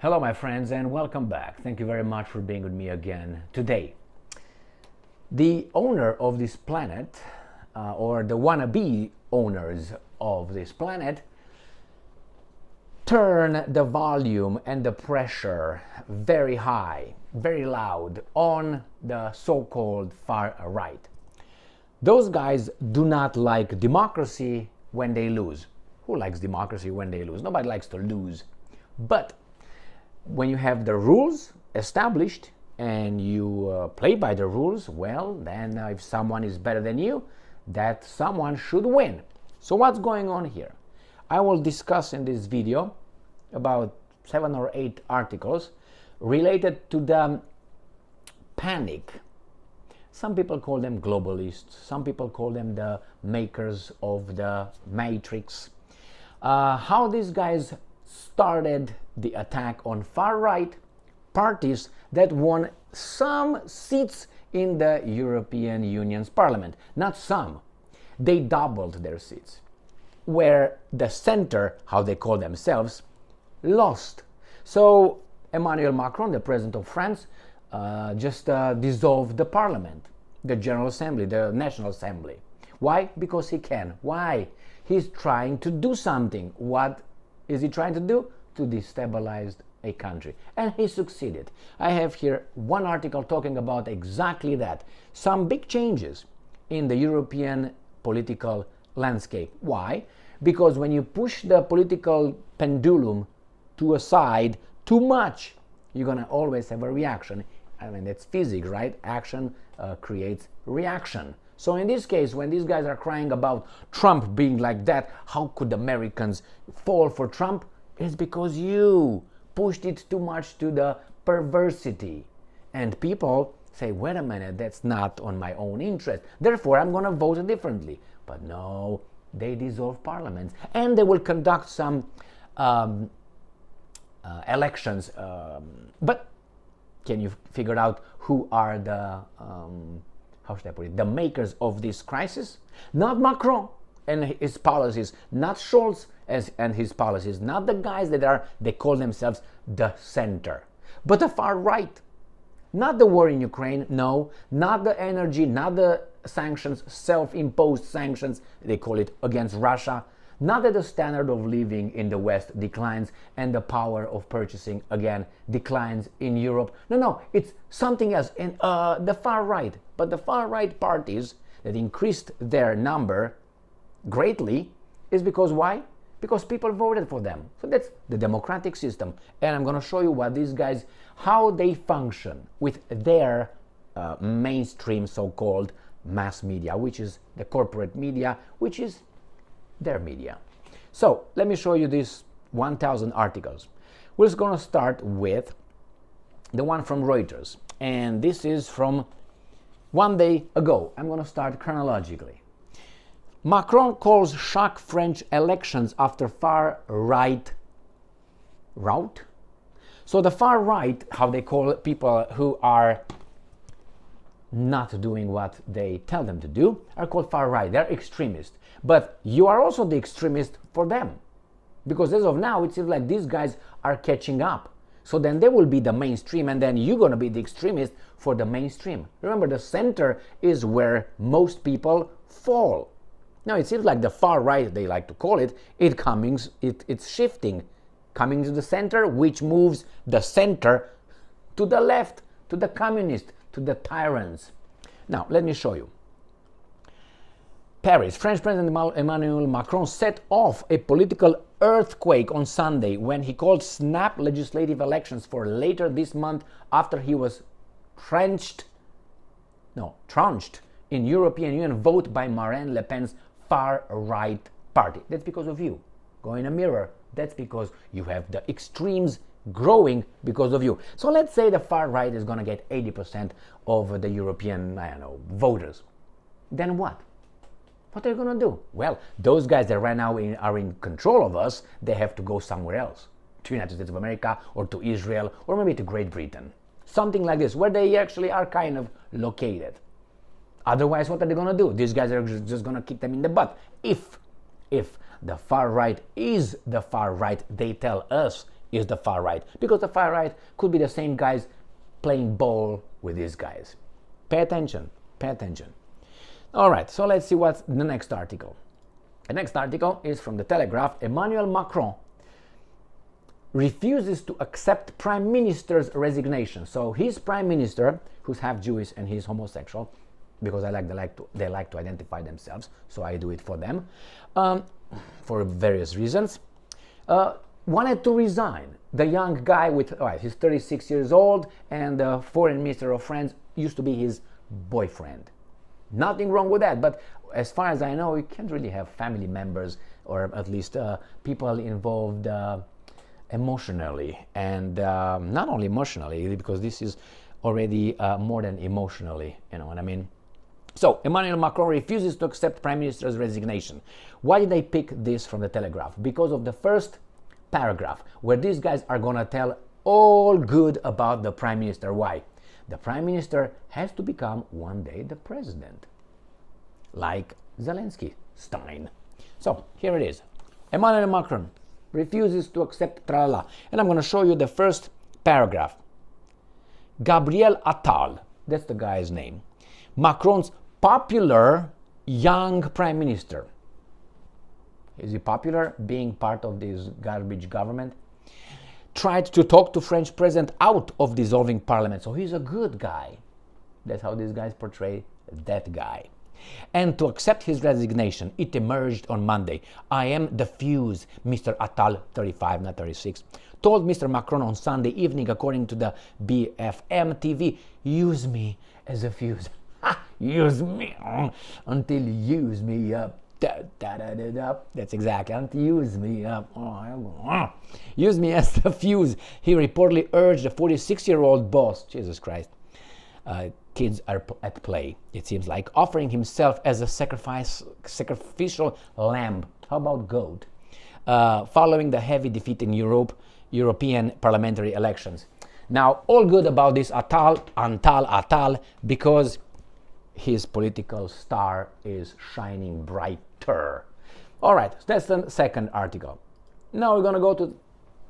Hello, my friends, and welcome back. Thank you very much for being with me again today. The owner of this planet, or the wannabe owners of this planet, turn the volume and the pressure very high, very loud on the so-called far right. Those guys do not like democracy when they lose. Who likes democracy when they lose? Nobody likes to lose. But when you have the rules established and you play by the rules, well, then if someone is better than you, that someone should win. So what's going on here? I will discuss in this video about 7 or 8 articles related to the panic. Some people call them globalists, some people call them the makers of the matrix. How these guys started the attack on far-right parties that won some seats in the European Union's parliament. Not some. They doubled their seats. Where the center, how they call themselves, lost. So Emmanuel Macron, the president of France, just dissolved the parliament, the General Assembly, the National Assembly. Why? Because he can. Why? He's trying to do something. What is he trying to do? To destabilize a country. And he succeeded. I have here one article talking about exactly that. Some big changes in the European political landscape. Why? Because when you push the political pendulum to a side too much, you're going to always have a reaction. I mean, that's physics, right? Action creates reaction. So in this case, when these guys are crying about Trump being like that, how could Americans fall for Trump? It's because you pushed it too much to the perversity. And people say, wait a minute, that's not on my own interest. Therefore, I'm going to vote differently. But no, they dissolve parliaments. And they will conduct some elections. But can you figure out who are the, how should I put it, the makers of this crisis? Not Macron and his policies, not Scholz and his policies, not the guys they call themselves the center, but the far right. Not the war in Ukraine, no, not the energy, not the sanctions, self-imposed sanctions, they call it, against Russia, not that the standard of living in the West declines and the power of purchasing again declines in Europe. No, it's something else, and the far right. But the far right parties that increased their number greatly is because why? Because people voted for them. So that's the democratic system. And I'm going to show you what these guys, how they function with their mainstream so-called mass media, which is the corporate media, which is their media. So let me show you these 1,000 articles. We're just going to start with the one from Reuters. And this is from one day ago. I'm going to start chronologically. Macron calls shock French elections after far right rout. So the far right, how they call people who are not doing what they tell them to do, are called far right. They're extremists. But you are also the extremist for them. Because as of now, it seems like these guys are catching up. So then they will be the mainstream, and then you're going to be the extremist for the mainstream. Remember, the center is where most people fall. Now, it seems like the far right, they like to call it, it's shifting, coming to the center, which moves the center to the left, to the communists, to the tyrants. Now, let me show you. Paris, French President Emmanuel Macron set off a political earthquake on Sunday when he called snap legislative elections for later this month after he was trounced in European Union vote by Marine Le Pen's far-right party. That's because of you. Go in a mirror. That's because you have the extremes growing because of you. So let's say the far right is going to get 80% of the European, voters. Then what? What are you going to do? Well, those guys that right now are in control of us, they have to go somewhere else. To the United States of America, or to Israel, or maybe to Great Britain. Something like this, where they actually are kind of located. Otherwise, what are they going to do? These guys are just going to kick them in the butt. If the far right is the far right they tell us is the far right, because the far right could be the same guys playing ball with these guys. Pay attention, pay attention. All right, so let's see what's the next article. The next article is from the Telegraph. Emmanuel Macron refuses to accept prime minister's resignation. So his prime minister, who's half Jewish and he's homosexual, because they like to identify themselves, so I do it for them, for various reasons, wanted to resign. The young guy he's 36 years old, and the foreign minister of France used to be his boyfriend. Nothing wrong with that, but as far as I know, you can't really have family members, or at least people involved emotionally, and not only emotionally, because this is already more than emotionally, you know what I mean? So Emmanuel Macron refuses to accept prime minister's resignation. Why did I pick this from the Telegraph? Because of the first paragraph, where these guys are gonna tell all good about the prime minister. Why? The prime minister has to become one day the president, like Zelensky, Stein. So here it is. Emmanuel Macron refuses to accept tralala. And I'm going to show you the first paragraph. Gabriel Attal, that's the guy's name, Macron's popular young prime minister. Is he popular being part of this garbage government? Tried to talk to French president out of dissolving parliament. So he's a good guy. That's how these guys portray that guy. And to accept his resignation, it emerged on Monday. I am the fuse, Mr. Attal, 35, not 36, told Mr. Macron on Sunday evening, according to the BFM TV. Use me as a fuse. Use me until you use me up. That's exactly, until use me up. Use me as the fuse, he reportedly urged the 46-year-old boss. Jesus Christ. Kids are at play, it seems like, offering himself as a sacrificial lamb. How about goat? Following the heavy defeat in European parliamentary elections. Now, all good about this Attal, because his political star is shining brighter. All right, that's the second article. Now we're going to go to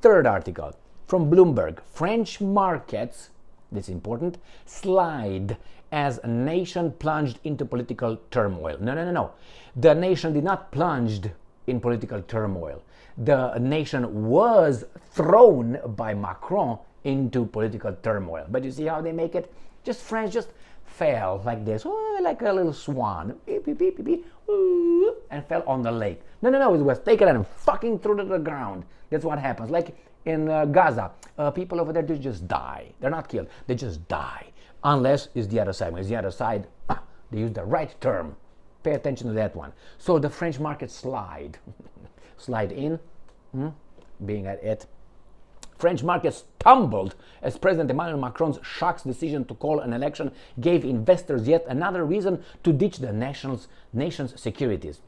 third article from Bloomberg. French markets, this is important, slide as a nation plunged into political turmoil. No. The nation did not plunge in political turmoil. The nation was thrown by Macron into political turmoil. But you see how they make it? France just fell like this, like a little swan, and fell on the lake. No, it was taken and fucking thrown to the ground. That's what happens. Like in Gaza, people over there, they just die. They're not killed, they just die. Unless it's the other side. When it's the other side, they use the right term. Pay attention to that one. So the French market slide in, being at it. French markets tumbled as President Emmanuel Macron's shocks decision to call an election gave investors yet another reason to ditch the nation's securities.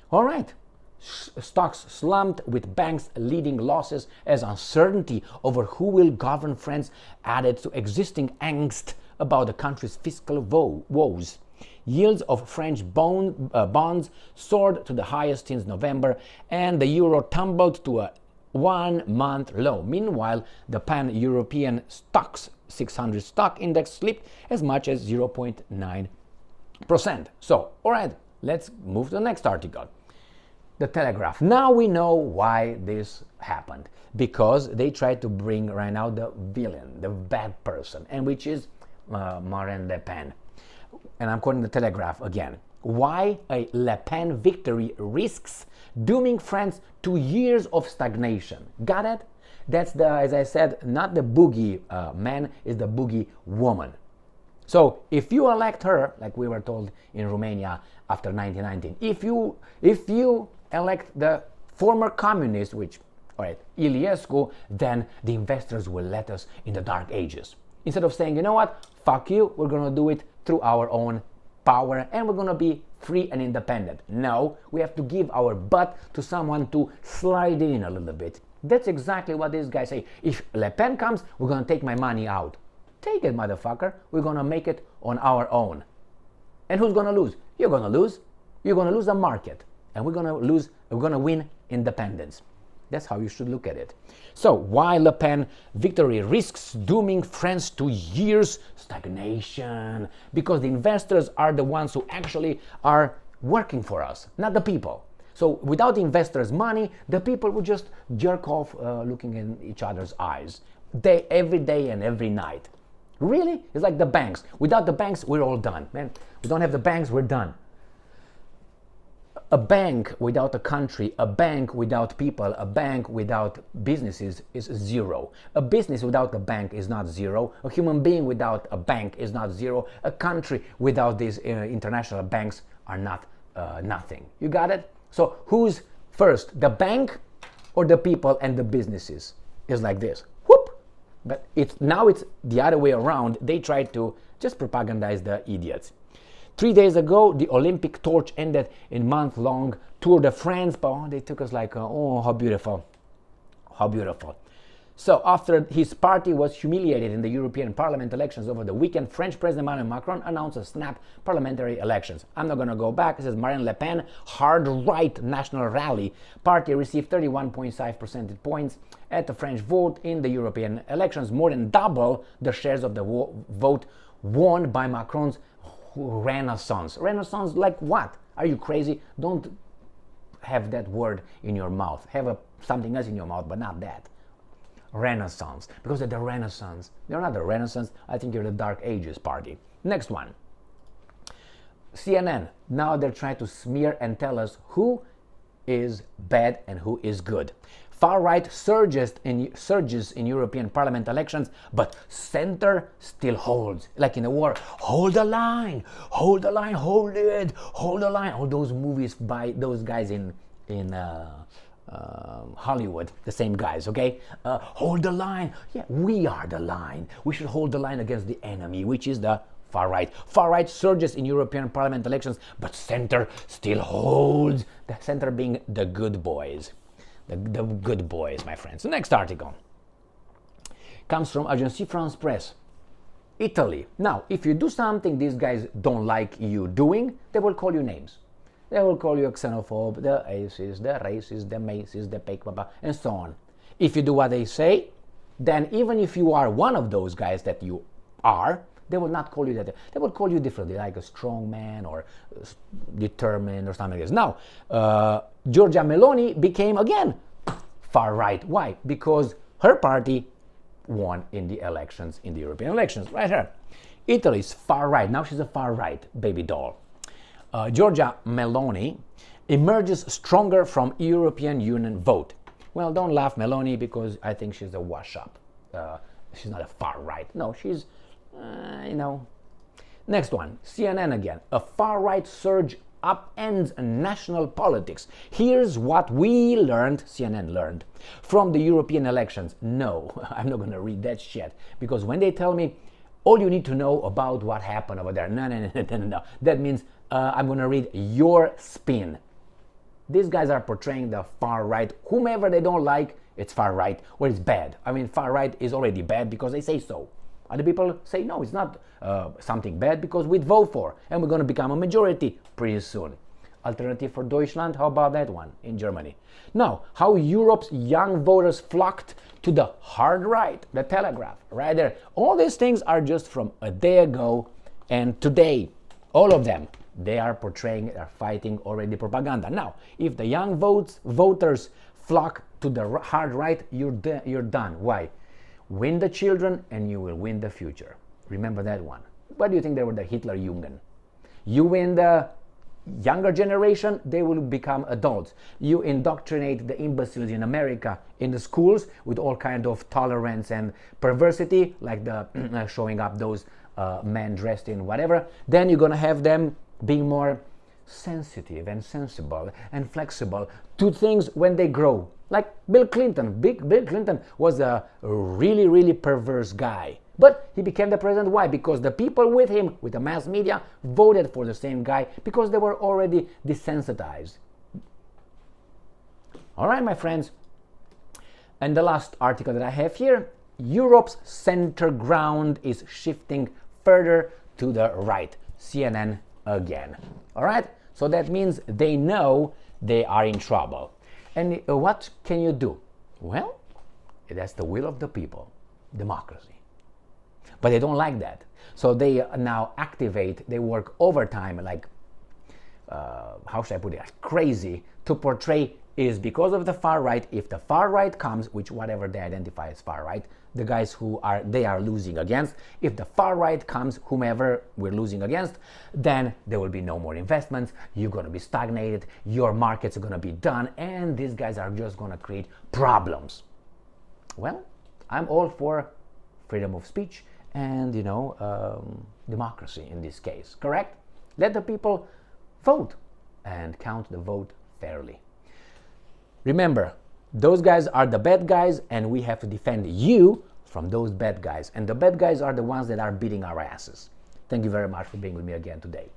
All right. Stocks slumped, with banks leading losses as uncertainty over who will govern France added to existing angst about the country's fiscal woes. Yields of French bonds soared to the highest since November, and the euro tumbled to a 1-month low. Meanwhile, the pan-European stocks 600 stock index slipped as much as 0.9%. So, all right, let's move to the next article. The Telegraph. Now we know why this happened. Because they tried to bring right now the villain, the bad person, and which is Marine Le Pen. And I'm quoting the Telegraph again. Why a Le Pen victory risks dooming France to years of stagnation. Got it? That's the, as I said, not the Buggy-man, it's the Buggy-woman. So if you elect her, like we were told in Romania after 1919, if you elect the former communist, which, all right, Iliescu, then the investors will let us in the dark ages. Instead of saying, you know what, fuck you, we're going to do it through our own power and we're going to be free and independent. No, we have to give our butt to someone to slide in a little bit. That's exactly what these guys say. If Le Pen comes, we're going to take my money out. Take it, motherfucker. We're going to make it on our own. And who's going to lose? You're going to lose. You're going to lose the market. And we're going to win independence. That's how you should look at it. So, why Le Pen victory risks dooming France to years stagnation? Because the investors are the ones who actually are working for us, not the people. So, without investors' money, the people would just jerk off looking in each other's eyes every day and every night. Really? It's like the banks. Without the banks, we're all done, man. We don't have the banks, we're done. A bank without a country, a bank without people, a bank without businesses is zero. A business without a bank is not zero. A human being without a bank is not zero. A country without these international banks are not nothing. You got it? So who's first, the bank or the people and the businesses? It's like this. Whoop! But now it's the other way around. They try to just propagandize the idiots. 3 days ago, the Olympic torch ended in month-long Tour de France, but they took us like, oh, how beautiful, how beautiful. So after his party was humiliated in the European Parliament elections over the weekend, French President Emmanuel Macron announced a snap parliamentary elections. I'm not going to go back. It says Marine Le Pen, hard-right National Rally party received 31.5 percentage points at the French vote in the European elections, more than double the shares of the vote won by Macron's Renaissance. Renaissance like what? Are you crazy? Don't have that word in your mouth. Have something else in your mouth, but not that. Renaissance. Because they're the Renaissance. They're not the Renaissance. I think you're the Dark Ages party. Next one. CNN. Now they're trying to smear and tell us who is bad and who is good. Far-right surges in European Parliament elections, but center still holds. Like in a war, hold the line, hold the line, hold it, hold the line. All those movies by those guys in Hollywood, the same guys, okay? Hold the line. Yeah, we are the line. We should hold the line against the enemy, which is the far-right. Far-right surges in European Parliament elections, but center still holds. The center being the good boys. The good boys, my friends. The next article comes from Agence France Presse. Italy. Now, if you do something these guys don't like you doing, they will call you names. They will call you a xenophobe, the racist, the macist, the fake, and so on. If you do what they say, then even if you are one of those guys that you are, they will not call you that. They will call you differently, like a strong man or determined or something like this. Now, Giorgia Meloni became again far right. Why? Because her party won in the elections, in the European elections, right here. Italy's far right. Now she's a far right baby doll. Giorgia Meloni emerges stronger from European Union vote. Well, don't laugh, Meloni, because I think she's a wash-up. She's not a far right. No, she's Next one, CNN again. A far-right surge upends national politics. Here's what we learned, CNN learned, from the European elections. No, I'm not going to read that shit. Because when they tell me, all you need to know about what happened over there, no. That means I'm going to read your spin. These guys are portraying the far-right. Whomever they don't like, it's far-right, or it's bad. I mean, far-right is already bad because they say so. Other people say, no, it's not something bad because we'd vote for, and we're going to become a majority pretty soon. Alternative for Deutschland, how about that one in Germany? Now, how Europe's young voters flocked to the hard right, the Telegraph, right there. All these things are just from a day ago, and today, all of them, they are portraying, are fighting already propaganda. Now, if the young voters flock to the hard right, you're done. Why? Win the children and you will win the future. Remember that one. What do you think they were the Hitler Jugend? You win the younger generation, they will become adults. You indoctrinate the imbeciles in America in the schools with all kind of tolerance and perversity, like the showing up those men dressed in whatever. Then you're gonna have them being more sensitive and sensible and flexible to things when they grow. Like Bill Clinton. Bill Clinton was a really, really perverse guy. But he became the president. Why? Because the people with him, with the mass media, voted for the same guy because they were already desensitized. All right, my friends. And the last article that I have here, Europe's center ground is shifting further to the right. CNN again. All right? So that means they know they are in trouble. And what can you do? Well, that's the will of the people, democracy. But they don't like that. So they now activate, they work overtime, like, how should I put it, crazy, to portray is because of the far right. If the far right comes, which whatever they identify as far right, the guys who are, they are losing against, if the far right comes, whomever we're losing against, then there will be no more investments, you're going to be stagnated, your markets are going to be done, and these guys are just going to create problems. Well, I'm all for freedom of speech and, democracy in this case, correct? Let the people vote and count the vote fairly. Remember, those guys are the bad guys, and we have to defend you from those bad guys. And the bad guys are the ones that are beating our asses. Thank you very much for being with me again today.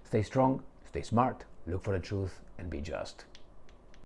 Stay strong, stay smart, look for the truth, and be just.